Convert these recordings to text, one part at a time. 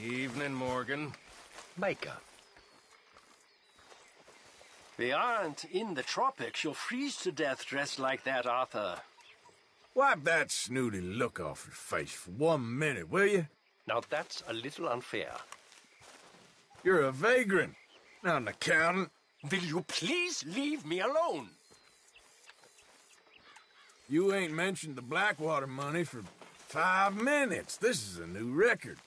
Evening, Morgan. Makeup. We aren't in the tropics. You'll freeze to death dressed like that, Arthur. Wipe that snooty look off your face for 1 minute, will you? Now that's a little unfair. You're a vagrant, not an accountant. Will you please leave me alone? You ain't mentioned the Blackwater money for 5 minutes. This is a new record.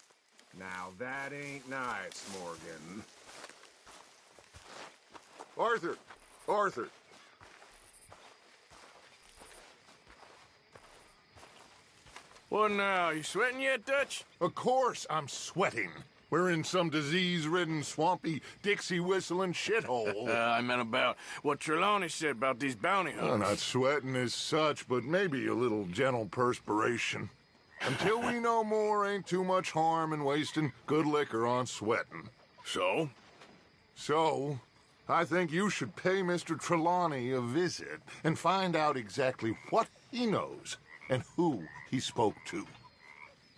Now that ain't nice, Morgan. Arthur! What now? You sweating yet, Dutch? Of course I'm sweating. We're in some disease-ridden, swampy, Dixie-whistling shithole. I meant about what Trelawney said about these bounty hunters. I'm not sweating as such, but maybe a little gentle perspiration. Until we know more, ain't too much harm in wasting good liquor on sweating. So? So, I think you should pay Mr. Trelawney a visit and find out exactly what he knows and who he spoke to.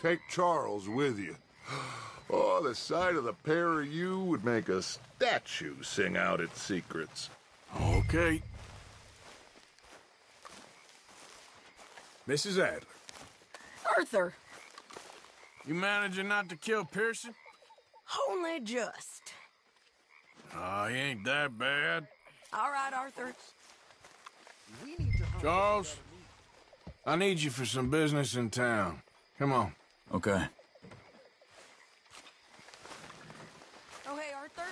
Take Charles with you. Oh, the sight of the pair of you would make a statue sing out its secrets. Okay. Mrs. Adler. Arthur. You managing not to kill Pearson? Only just. Oh, he ain't that bad. All right, Arthur. Charles, I need you for some business in town. Come on. Okay. Oh, hey, Arthur.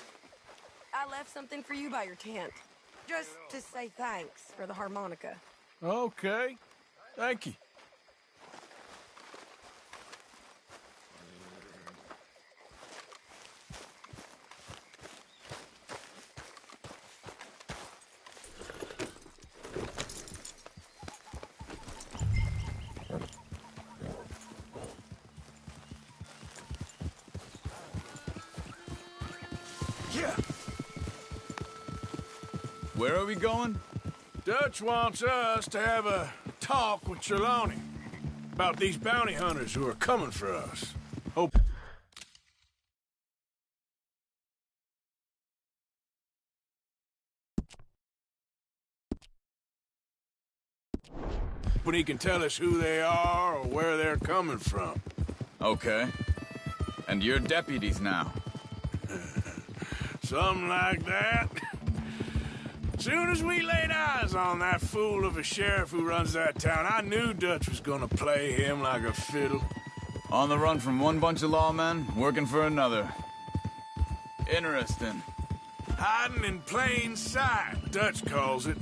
I left something for you by your tent. Just to say thanks for the harmonica. Okay. Thank you. Where are we going? Dutch wants us to have a talk with Trelawney about these bounty hunters who are coming for us. Hope but he can tell us who they are or where they're coming from. Okay. And you're deputies now. Something like that. Soon as we laid eyes on that fool of a sheriff who runs that town, I knew Dutch was gonna play him like a fiddle. On the run from one bunch of lawmen, working for another. Interesting. Hiding in plain sight, Dutch calls it.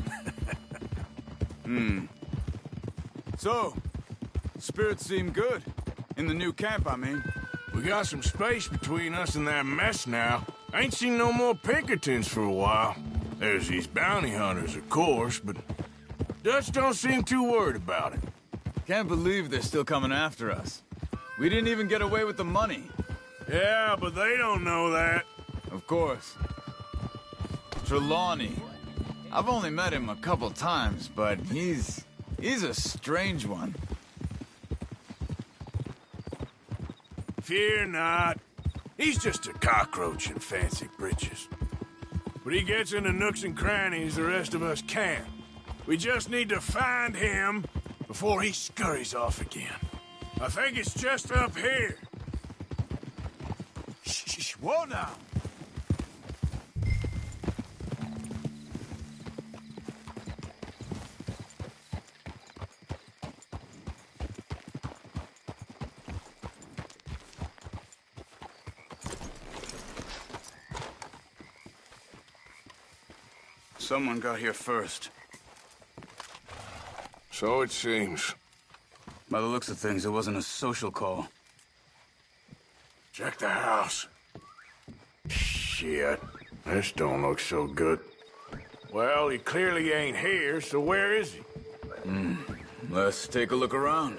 So, spirits seem good. In the new camp, I mean. We got some space between us and that mess now. Ain't seen no more Pinkertons for a while. There's these bounty hunters, of course, but Dutch don't seem too worried about it. Can't believe they're still coming after us. We didn't even get away with the money. Yeah, but they don't know that. Of course. Trelawney. I've only met him a couple times, but he's a strange one. Fear not. He's just a cockroach in fancy breeches. But he gets into nooks and crannies the rest of us can't. We just need to find him before he scurries off again. I think it's just up here. Shh, whoa now. Someone got here first. So it seems. By the looks of things, it wasn't a social call. Check the house. Shit. This don't look so good. Well, he clearly ain't here, so where is he? Let's take a look around.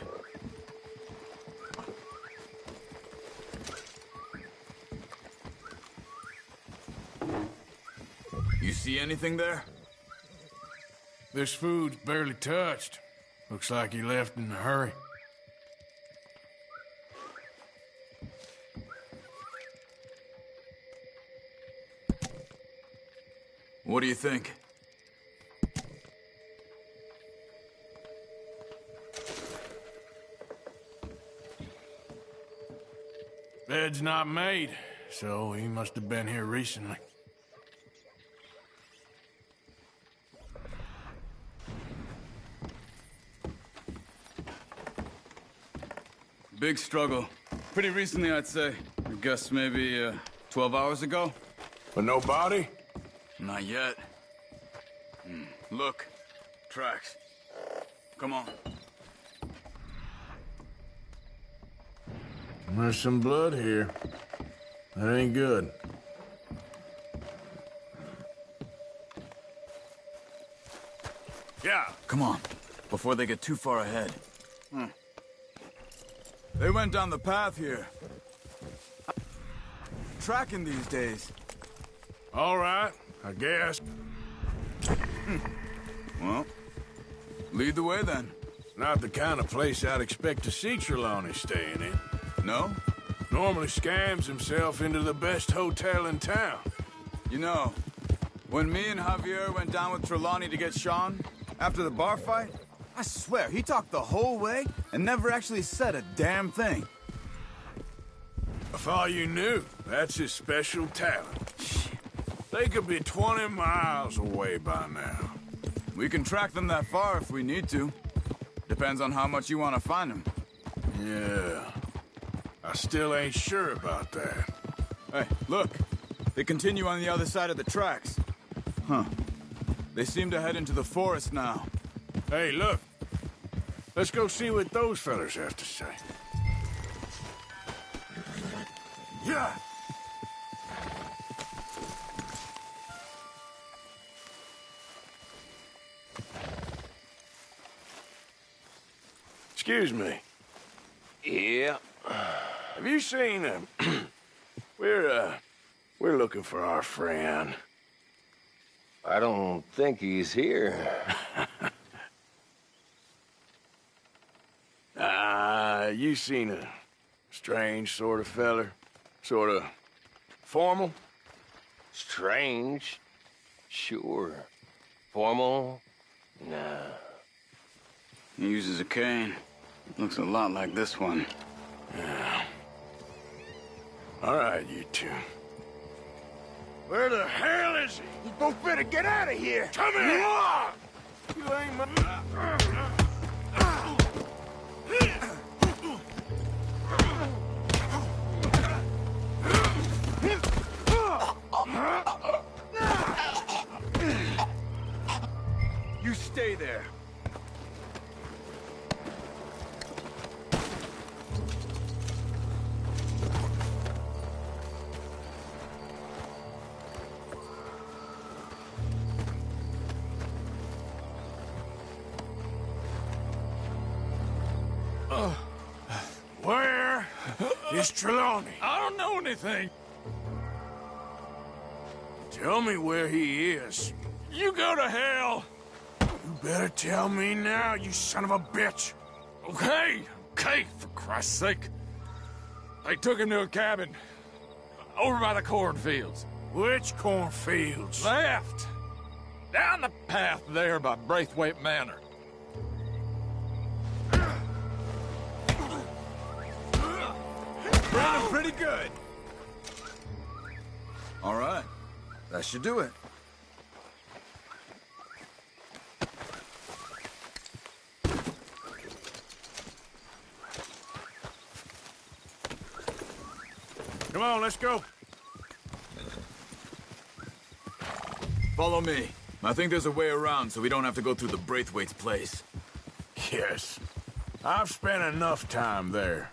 You see anything there? This food's barely touched. Looks like he left in a hurry. What do you think? Bed's not made, so he must have been here recently. Big struggle. Pretty recently, I'd say. I guess maybe, 12 hours ago? But no body? Not yet. Look. Tracks. Come on. There's some blood here. That ain't good. Yeah. Come on. Before they get too far ahead. They went down the path here. Tracking these days. All right, I guess. Well, lead the way then. Not the kind of place I'd expect to see Trelawney staying in. No? Normally scams himself into the best hotel in town. You know, when me and Javier went down with Trelawney to get Sean, after the bar fight, I swear, he talked the whole way and never actually said a damn thing. If all you knew, that's his special talent. They could be 20 miles away by now. We can track them that far if we need to. Depends on how much you want to find them. Yeah. I still ain't sure about that. Hey, look. They continue on the other side of the tracks. Huh. They seem to head into the forest now. Hey, look. Let's go see what those fellas have to say. Yeah! Excuse me. Yeah. Have you seen him? We're looking for our friend. I don't think he's here. You seen a strange sort of feller? Sort of formal? Strange? Sure. Formal? Nah. He uses a cane. Looks a lot like this one. Yeah. All right, you two. Where the hell is he? You both better get out of here! Come here! You ain't my... You stay there. Where is Trelawney? I don't know anything. Tell me where he is. You go to hell. You better tell me now, you son of a bitch. Okay, for Christ's sake. They took him to a cabin over by the cornfields. Which cornfields? Left. Down the path there by Braithwaite Manor. Running pretty good. All right. That should do it. Come on, let's go. Follow me. I think there's a way around so we don't have to go through the Braithwaite's place. Yes. I've spent enough time there.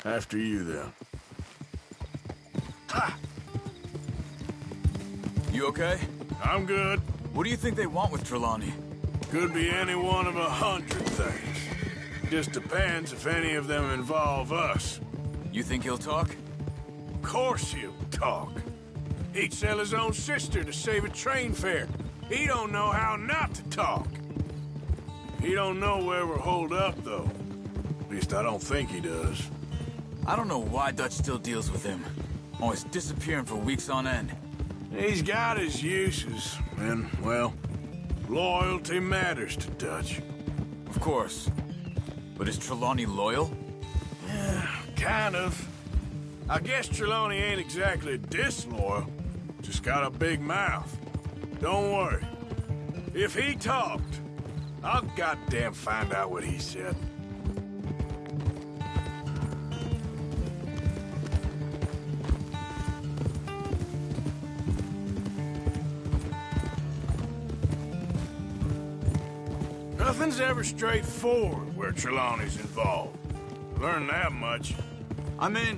After you, then. Ha! You okay? I'm good. What do you think they want with Trelawney? Could be any one of 100 things. Just depends if any of them involve us. You think he'll talk? Of course he'll talk. He'd sell his own sister to save a train fare. He don't know how not to talk. He don't know where we're holed up, though. At least I don't think he does. I don't know why Dutch still deals with him. Always disappearing for weeks on end. He's got his uses, and, well, loyalty matters to Dutch. Of course. But is Trelawney loyal? Yeah, kind of. I guess Trelawney ain't exactly disloyal. Just got a big mouth. Don't worry. If he talked, I'll goddamn find out what he said. Nothing's ever straightforward where Trelawney's involved. Learned that much. I mean,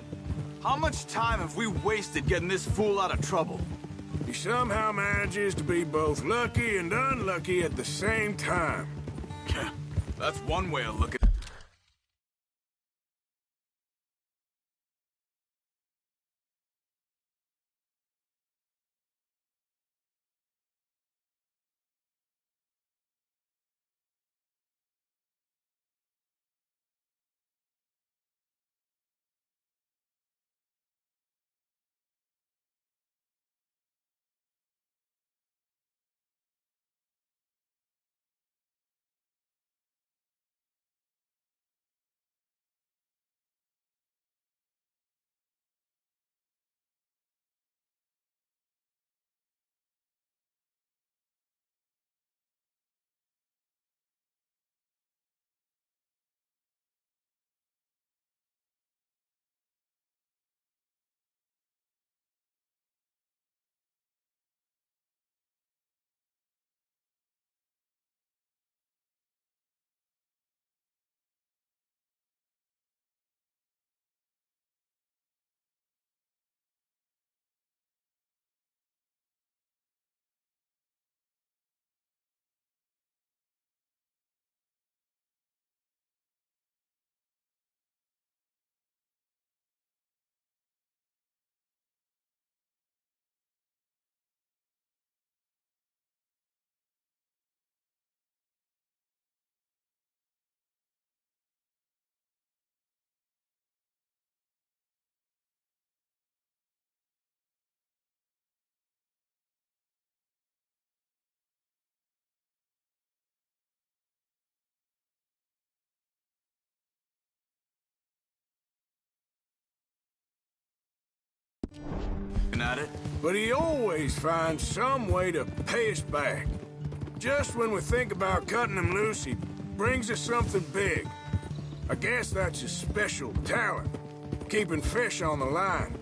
how much time have we wasted getting this fool out of trouble? He somehow manages to be both lucky and unlucky at the same time. That's one way of looking at it. At it. But he always finds some way to pay us back. Just when we think about cutting him loose, he brings us something big. I guess that's his special talent, keeping fish on the line.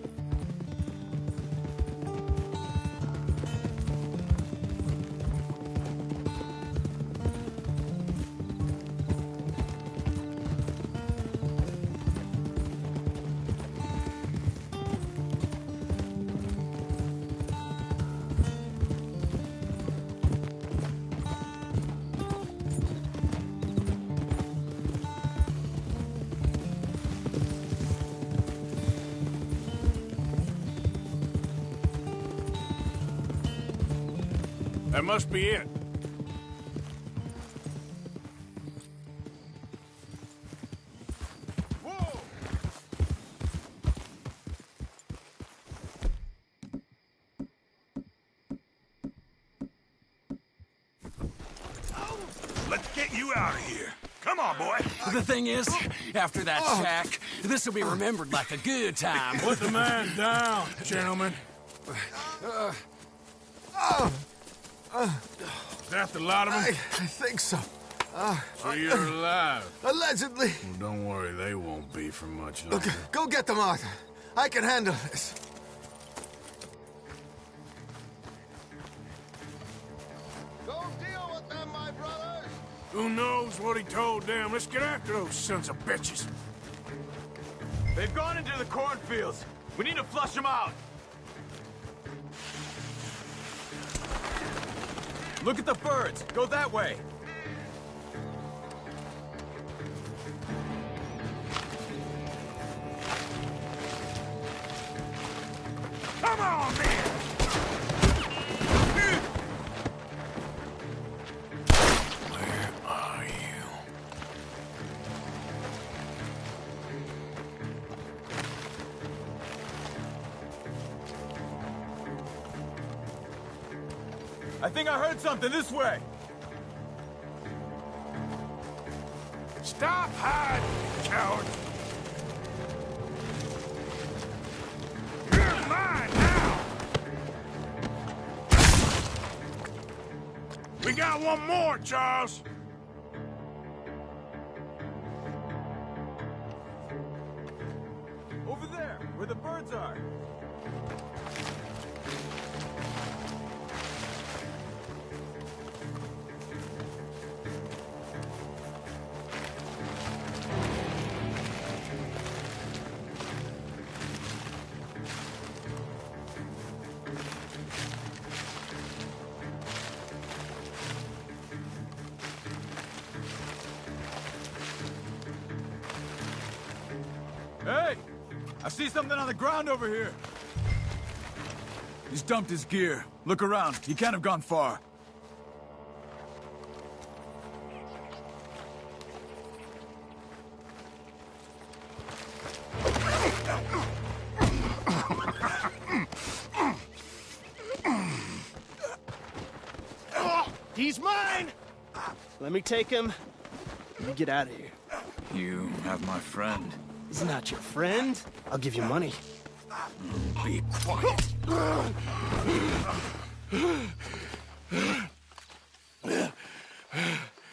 That must be it. Whoa! Let's get you out of here. Come on, boy. The thing is, after that shack, this will be remembered like a good time. Put the man down, gentlemen. Is that the lot of them? I think so. So you're alive. Allegedly. Well, don't worry, they won't be for much longer. Okay, go get them out. I can handle this. Don't deal with them, my brothers. Who knows what he told them? Let's get after those sons of bitches. They've gone into the cornfields. We need to flush them out. Look at the birds. Go that way. Come on, man! Where are you? I think I heard something this way. Stop hiding, you coward! You're mine now! We got one more, Charles! Over there, where the birds are. Hey! I see something on the ground over here. He's dumped his gear. Look around. He can't have gone far. He's mine! Let me take him. You get out of here. You have my friend. He's not your friend. I'll give you money. Be quiet.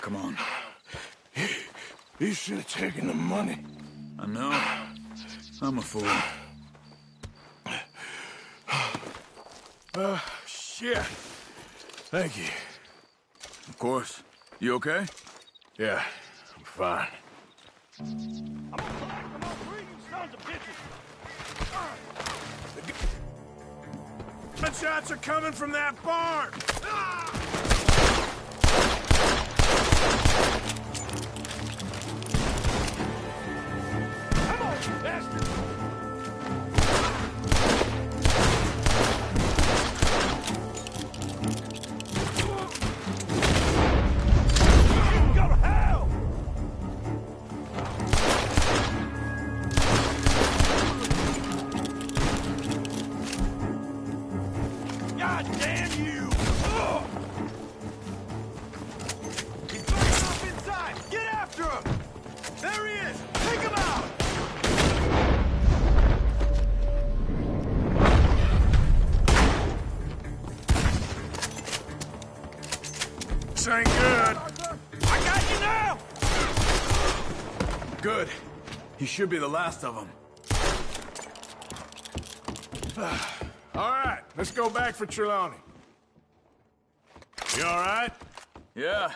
Come on. You should have taken the money. I know. I'm a fool. Shit. Thank you. Of course. You okay? Yeah, I'm fine. Gunshots are coming from that barn! Come on, you bastard! Go to hell! God damn you! Ugh! He's burning up inside! Get after him! There he is! Take him out! This ain't good. I got you now! Good. He should be the last of them. All right, let's go back for Trelawney. You all right? Yeah.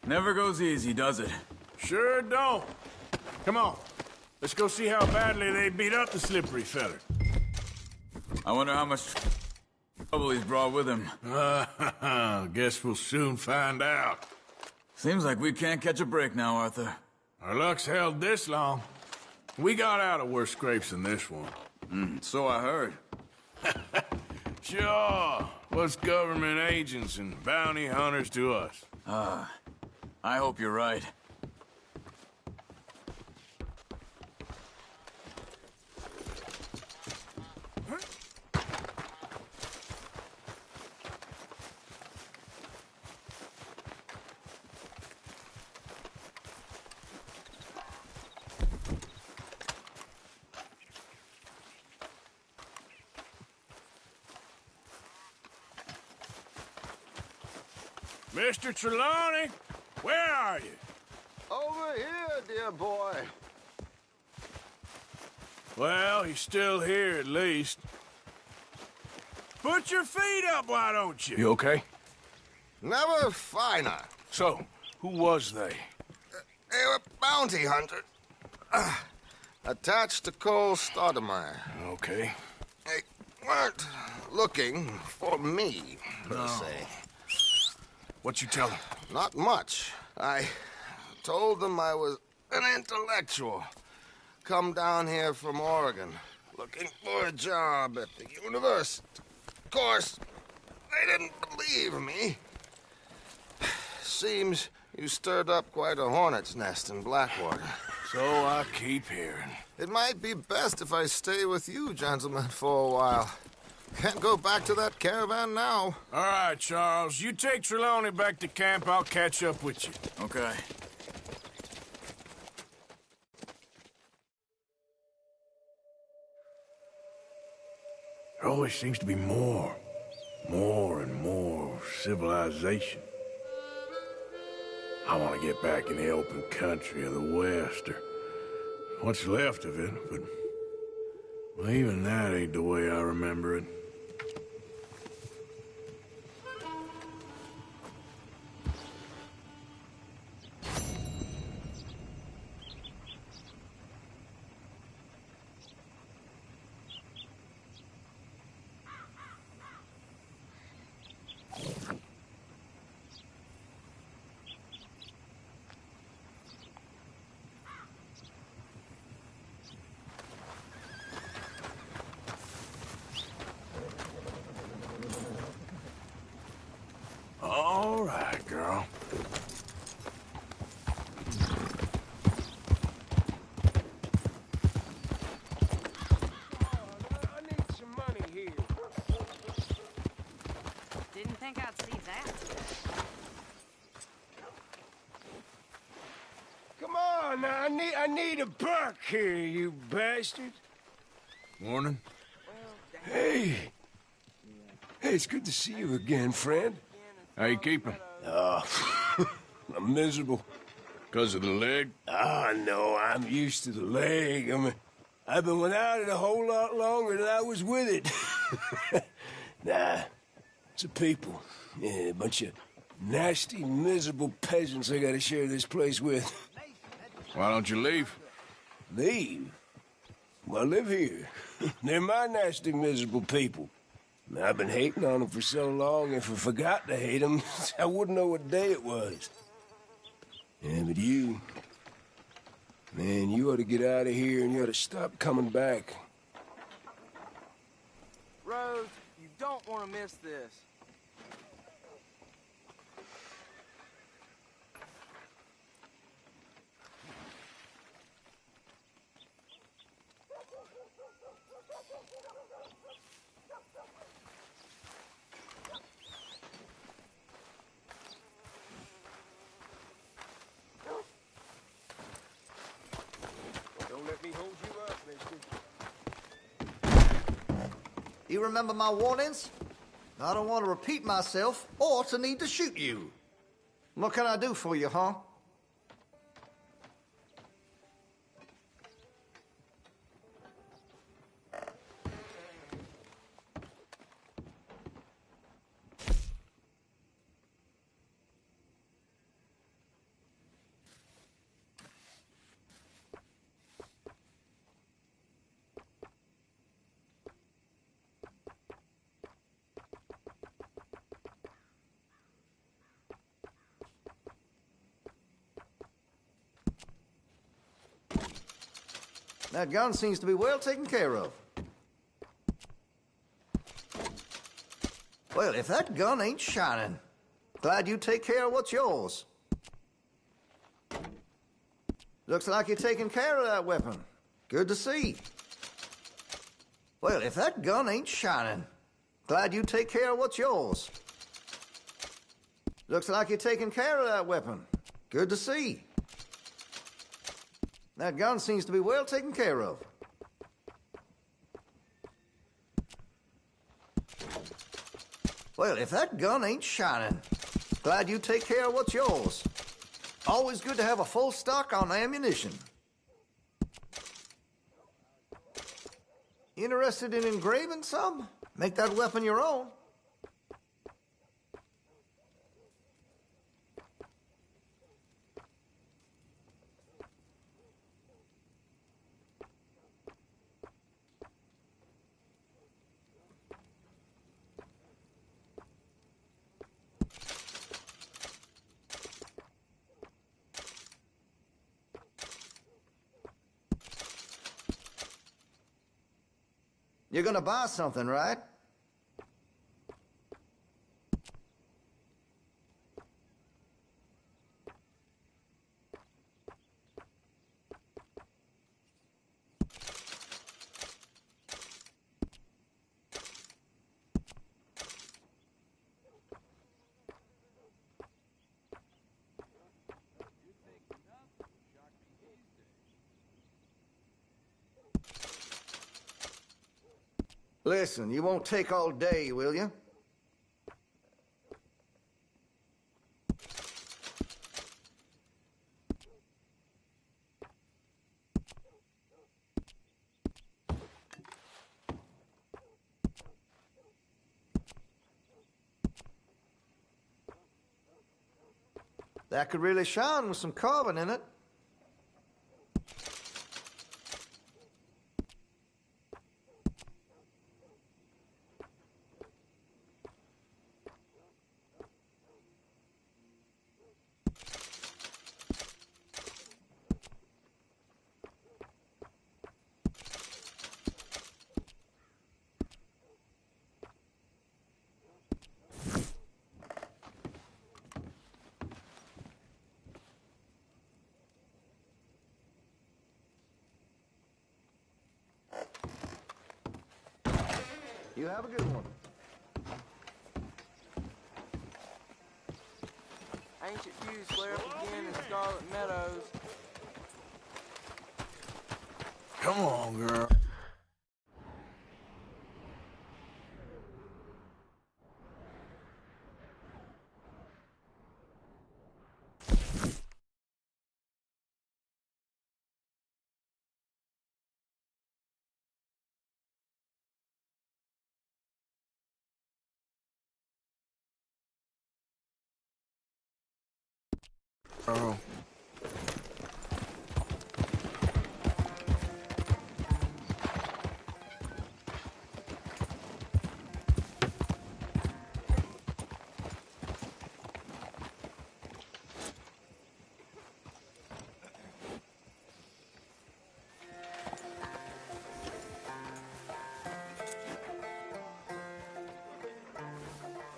Never goes easy, does it? Sure don't. Come on. Let's go see how badly they beat up the slippery feller. I wonder how much trouble he's brought with him. Guess we'll soon find out. Seems like we can't catch a break now, Arthur. Our luck's held this long. We got out of worse scrapes than this one. So I heard. Sure. What's government agents and bounty hunters to us? I hope you're right. Mr. Trelawney, where are you? Over here, dear boy. Well, he's still here at least. Put your feet up, why don't you? You okay? Never finer. So, who was they? They were bounty hunters. Attached to Cole Stoudemire. Okay. They weren't looking for me, per se. What you tell them? Not much. I told them I was an intellectual. Come down here from Oregon, looking for a job at the university. Of course, they didn't believe me. Seems you stirred up quite a hornet's nest in Blackwater. So I keep hearing. It might be best if I stay with you, gentlemen, for a while. Can't go back to that caravan now. All right, Charles. You take Trelawney back to camp. I'll catch up with you. Okay. There always seems to be more and more civilization. I want to get back in the open country of the West, or what's left of it, but well, even that ain't the way I remember it. All right, girl. I need some money here. Didn't think I'd see that today. Come on, now, I need a buck here, you bastard. Morning. Hey. Hey, it's good to see you again, friend. How you keeping? I'm miserable. Because of the leg? No, I'm used to the leg. I mean, I've been without it a whole lot longer than I was with it. Nah, it's a people. Yeah, a bunch of nasty, miserable peasants I gotta share this place with. Why don't you leave? Leave? Well, I live here. They're my nasty, miserable people. I've been hating on them for so long, if I forgot to hate them, I wouldn't know what day it was. Yeah, but you... Man, you ought to get out of here and you ought to stop coming back. Rose, you don't want to miss this. Don't let me hold you up, mister. You remember my warnings? I don't want to repeat myself or to need to shoot you. What can I do for you, huh? That gun seems to be well taken care of. Well, if that gun ain't shining, glad you take care of what's yours. Looks like you're taking care of that weapon. Good to see. Well, if that gun ain't shining, glad you take care of what's yours. Looks like you're taking care of that weapon. Good to see. That gun seems to be well taken care of. Well, if that gun ain't shining, glad you take care of what's yours. Always good to have a full stock on ammunition. Interested in engraving some? Make that weapon your own. You're gonna buy something, right? Listen, you won't take all day, will you? That could really shine with some carbon in it. You have a good one. Ancient fuse flare up again in Scarlet Meadows. Come on, girl. Oh.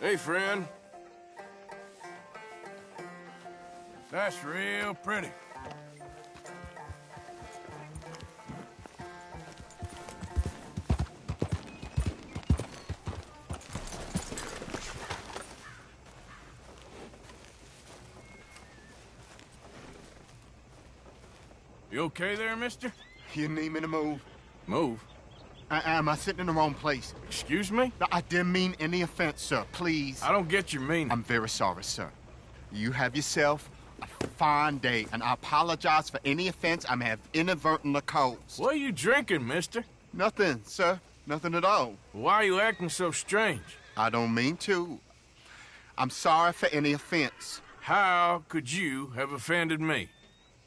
Hey, friend. That's real pretty. You okay there, mister? You need me to move? Move? Am I sitting in the wrong place? Excuse me? I didn't mean any offense, sir. Please. I don't get your meaning. I'm very sorry, sir. You have yourself a fine day, and I apologize for any offense I may have inadvertently caused. What are you drinking, mister? Nothing, sir. Nothing at all. Why are you acting so strange? I don't mean to. I'm sorry for any offense. How could you have offended me?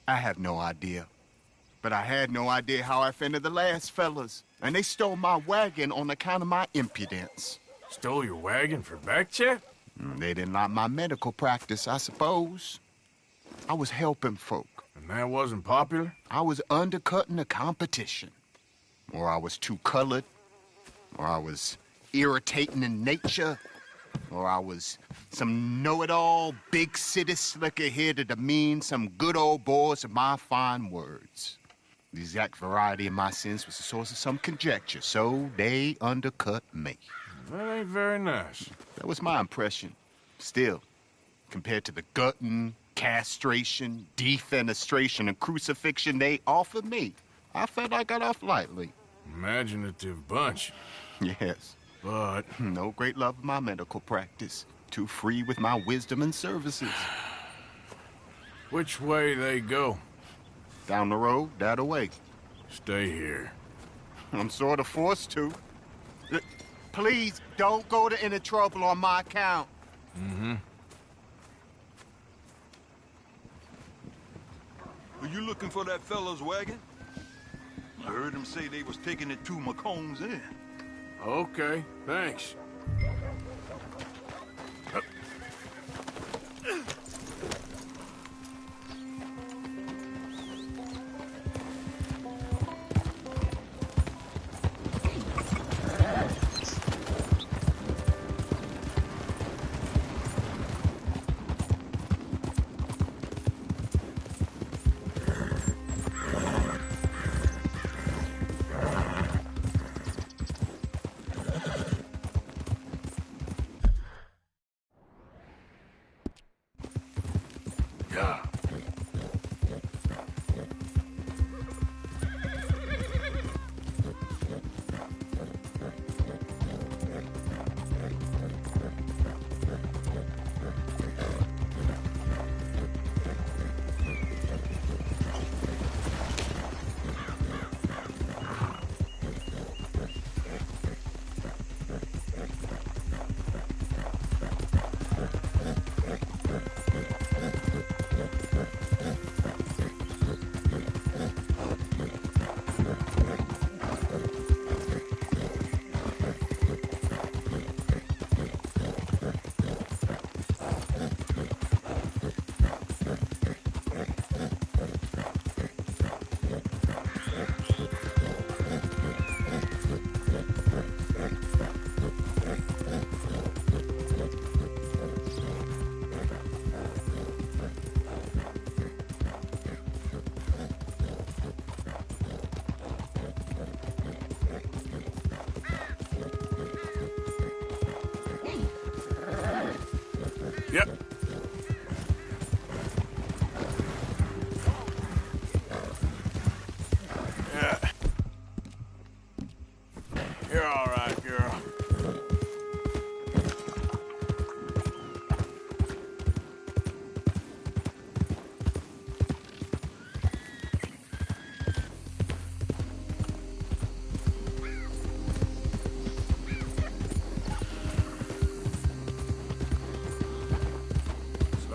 I have no idea. But I had no idea how I offended the last fellas. And they stole my wagon on account of my impudence. Stole your wagon for back check? They didn't like my medical practice, I suppose. I was helping folk. And that wasn't popular? I was undercutting the competition. Or I was too colored. Or I was irritating in nature. Or I was some know-it-all, big city slicker here to demean some good old boys of my fine words. The exact variety of my sins was the source of some conjecture, so they undercut me. That ain't very nice. That was my impression. Still, compared to the gutting, castration, defenestration, and crucifixion they offered me, I felt I got off lightly. Imaginative bunch. Yes. But no great love of my medical practice. Too free with my wisdom and services. Which way they go? Down the road, that away. Stay here. I'm sort of forced to. Please, don't go to any trouble on my account. Mm-hmm. Are you looking for that fellow's wagon? I heard him say they was taking it to McComb's Inn. Okay, thanks.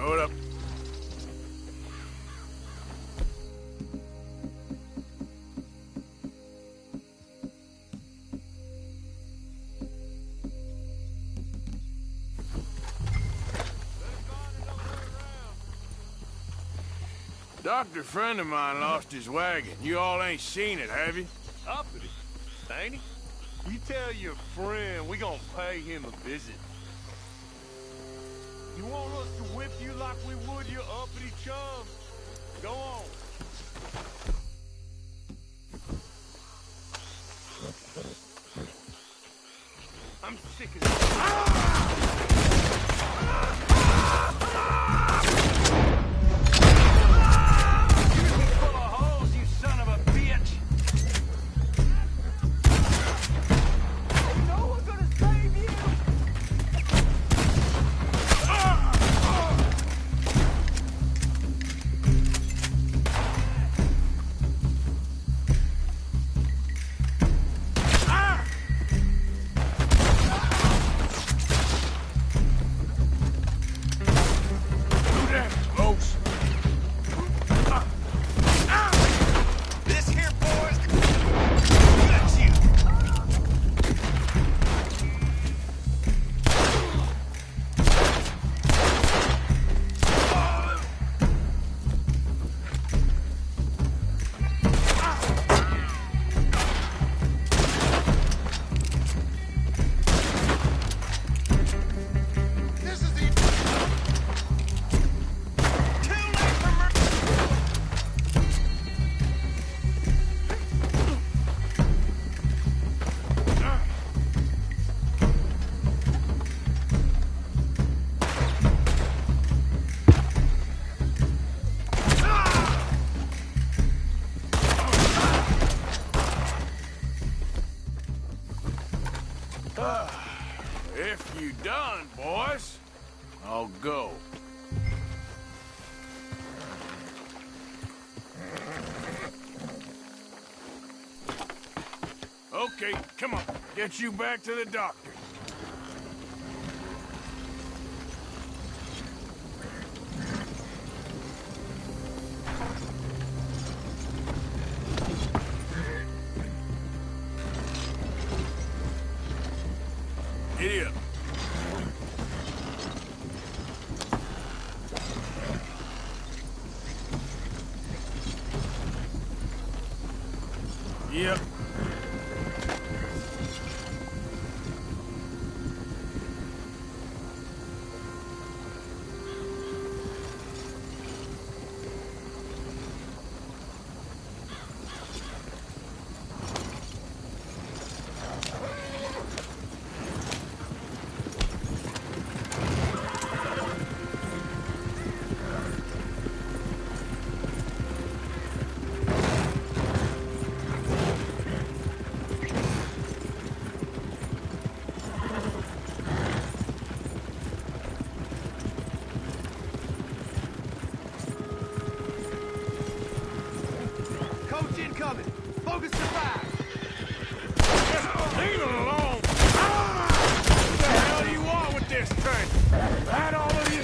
Hold up. Doctor friend of mine lost his wagon. You all ain't seen it, have you? Uppity, ain't he? You tell your friend we gonna pay him a visit. You want us to whip you like we would your uppity chum? Go on. I'm sick of this. If you done, boys, I'll go. Okay, come on. Get you back to the doctor. Idiot. Yep. Coach incoming. Focus to fire. Just leave it alone. What the hell do you want with this thing? That all of you?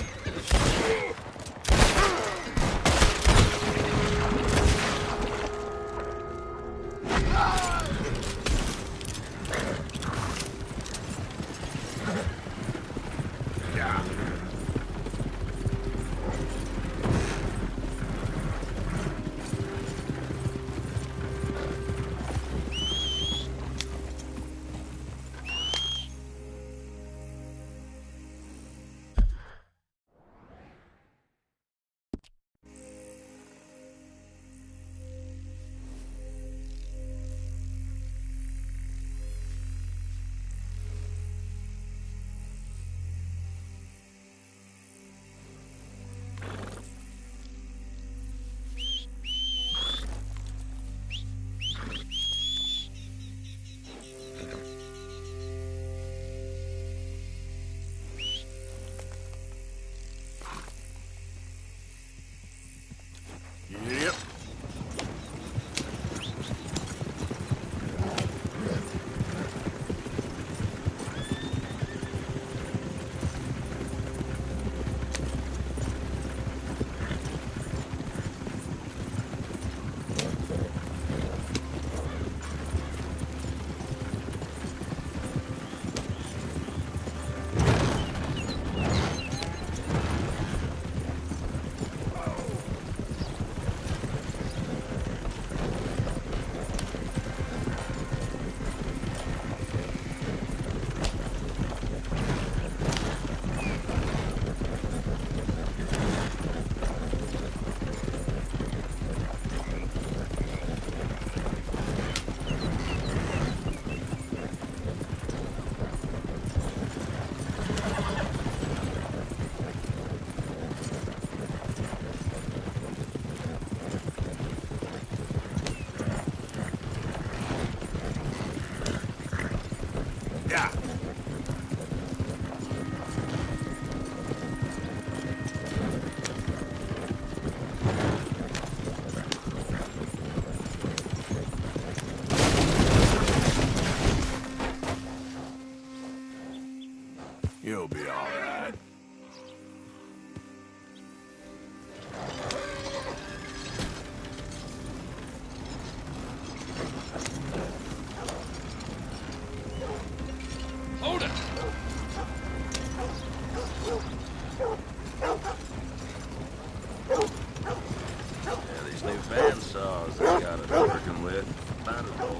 got us working with. Might as well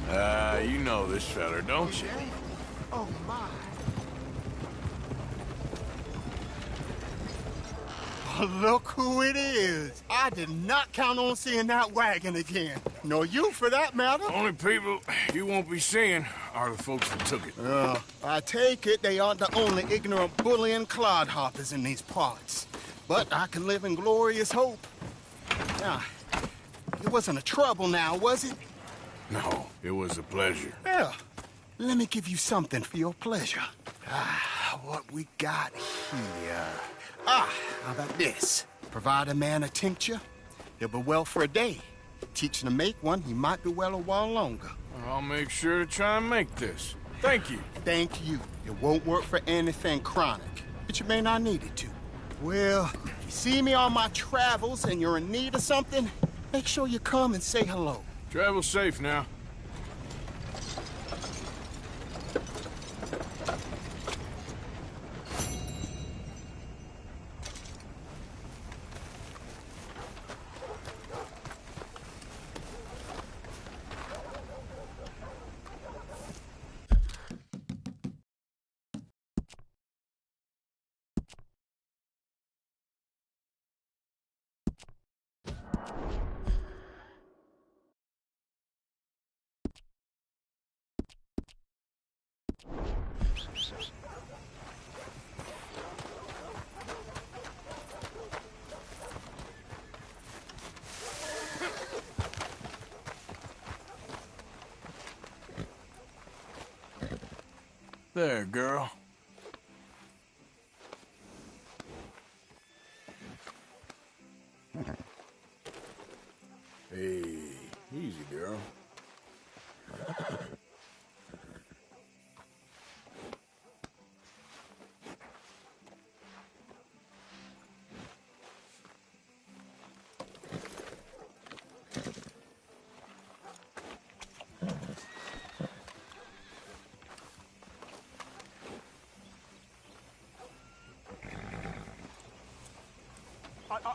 lie. You know this feller, don't you? Oh, my. Oh, look who it is. I did not count on seeing that wagon again. Nor you, for that matter. Only people you won't be seeing are the folks that took it. I take it they aren't the only ignorant bullying clodhoppers in these parts. But I can live in glorious hope. Now, it wasn't a trouble now, was it? No, it was a pleasure. Yeah. Let me give you something for your pleasure. What we got here? How about this? Provide a man a tincture, he'll be well for a day. Teach him to make one, he might be well a while longer. I'll make sure to try and make this. Thank you. Thank you. It won't work for anything chronic, but you may not need it to. Well, if you see me on my travels and you're in need of something, make sure you come and say hello. Travel safe now. There, girl. Hey, easy, girl.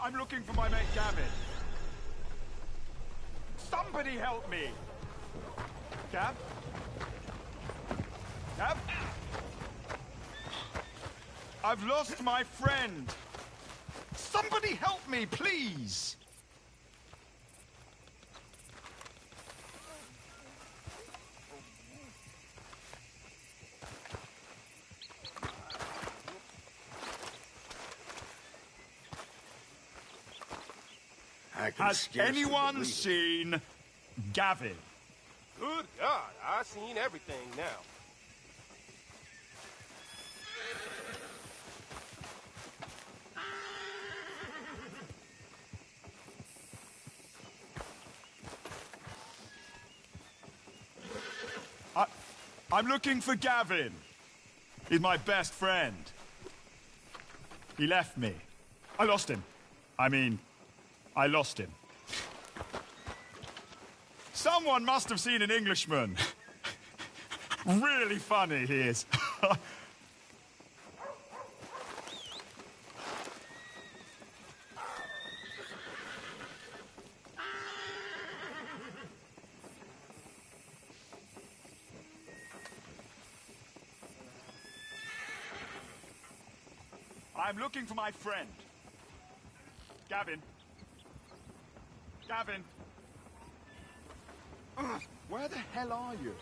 I'm looking for my mate Gavin. Somebody help me! Gav? Gav? I've lost my friend! Somebody help me, please! Has anyone seen Gavin? Good God, I seen everything now. I'm looking for Gavin. He's my best friend. He left me. I lost him. I lost him. Someone must have seen an Englishman. Really funny he is. I'm looking for my friend. Gavin. Gavin. Where the hell are you?